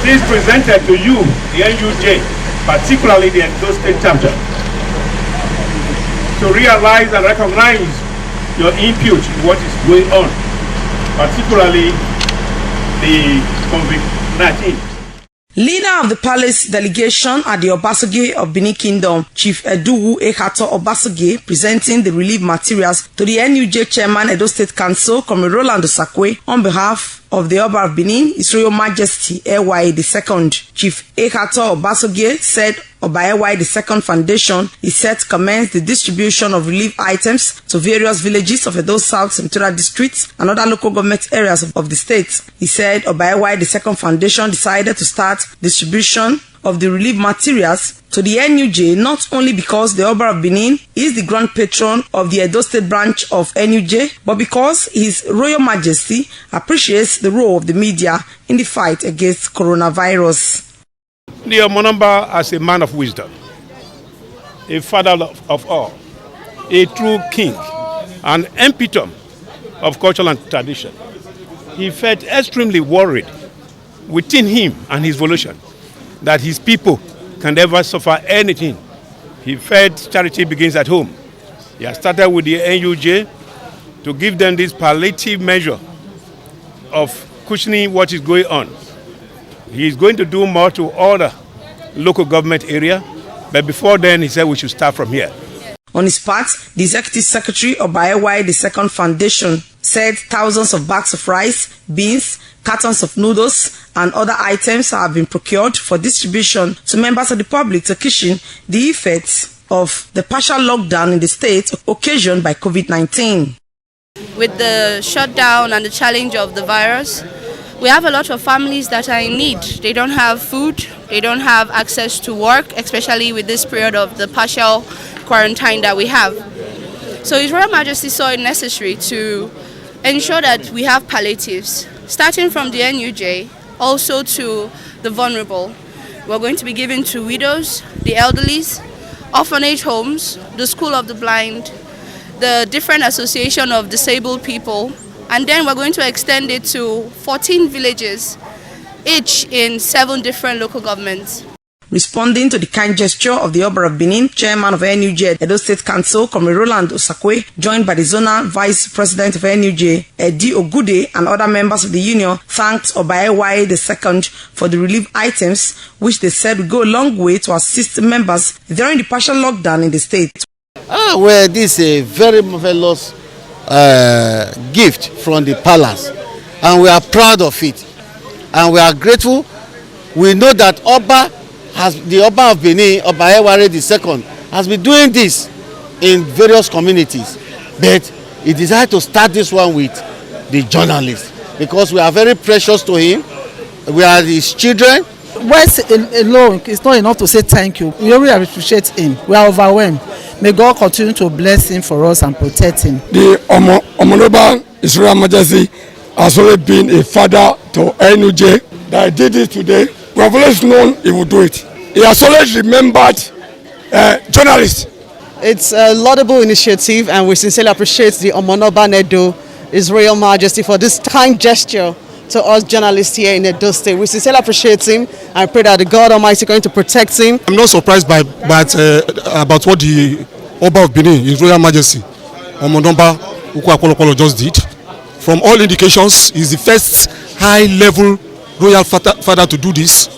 This presented to you, the NUJ, particularly the Edo State Chapter, to realize and recognize your input in what is going on, particularly the COVID-19. Leader of the palace delegation at the Obasoge of Benin Kingdom, Chief Edo Eware II presenting the relief materials to the NUJ Chairman Edo State Council, Comrade Roland Osakwe, on behalf of the Oba of Benin, His Royal Majesty Eware the Second. Chief Eware Obasoge said Oba Eware the Second Foundation is set to commence the distribution of relief items to various villages of Edo South Senatorial District and other local government areas of the state. He said Oba Eware the Second Foundation decided to start distribution of the relief materials to the NUJ not only because the Oba of Benin is the grand patron of the Edo State branch of NUJ, but because His Royal Majesty appreciates the role of the media in the fight against coronavirus. The Omonamba as a man of wisdom, a father of all, a true king, an epitome of culture and tradition. He felt extremely worried within him and his volition that his people can never suffer anything. He felt charity begins at home. He has started with the NUJ to give them this palliative measure of cushioning what is going on. He is going to do more to other local government area, but before then he said we should start from here. On his part, the Executive Secretary of Oba Eware the Second Foundation said thousands of bags of rice, beans, cartons of noodles, and other items have been procured for distribution to members of the public to cushion the effects of the partial lockdown in the state occasioned by COVID-19. With the shutdown and the challenge of the virus, we have a lot of families that are in need. They don't have food, they don't have access to work, especially with this period of the partial quarantine that we have. So His Royal Majesty saw it necessary to ensure that we have palliatives, starting from the NUJ, also to the vulnerable. We're going to be giving to widows, the elderlies, orphanage homes, the School of the Blind, the different association of disabled people, and then we're going to extend it to 14 villages, each in 7 different local governments. Responding to the kind gesture of the Oba of Benin, Chairman of NUJ Edo State Council, Comrade Roland Osakwe, joined by the Zonal Vice President of NUJ, Edi Ogude, and other members of the union, thanked Oba Eware the Second for the relief items, which they said would go a long way to assist members during the partial lockdown in the state. Well, this is a very marvelous gift from the palace, and we are proud of it, and we are grateful. We know that the Oba of Benin, Oba Eware the Second, has been doing this in various communities, but he decided to start this one with the journalists because we are very precious to him. We are his children. Words alone is not enough to say thank you. We really appreciate him. We are overwhelmed. May God continue to bless him for us and protect him. The Omonoba His Royal Majesty has always been a father to NUJ. That he did it today. We have always known he would do it. He has always remembered journalists. It's a laudable initiative, and we sincerely appreciate the Omonoba Edo, His Royal Majesty, for this kind gesture to us journalists here in Edo State. We sincerely appreciate him. I pray that the God Almighty is going to protect him. I'm not surprised about what the Oba of Benin, His Royal Majesty, Omonoba Ewuare just did. From all indications, he's the first high-level royal father to do this.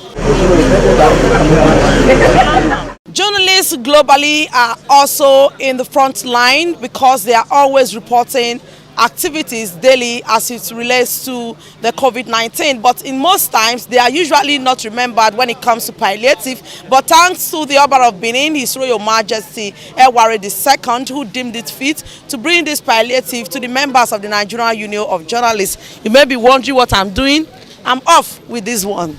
Journalists globally are also in the front line because they are always reporting activities daily as it relates to the COVID-19, but in most times they are usually not remembered when it comes to palliative. But thanks to the Oba of Benin, His Royal Majesty Eware the Second, who deemed it fit to bring this palliative to the members of the Nigerian Union of Journalists. You may be wondering what I'm doing. I'm off with this one.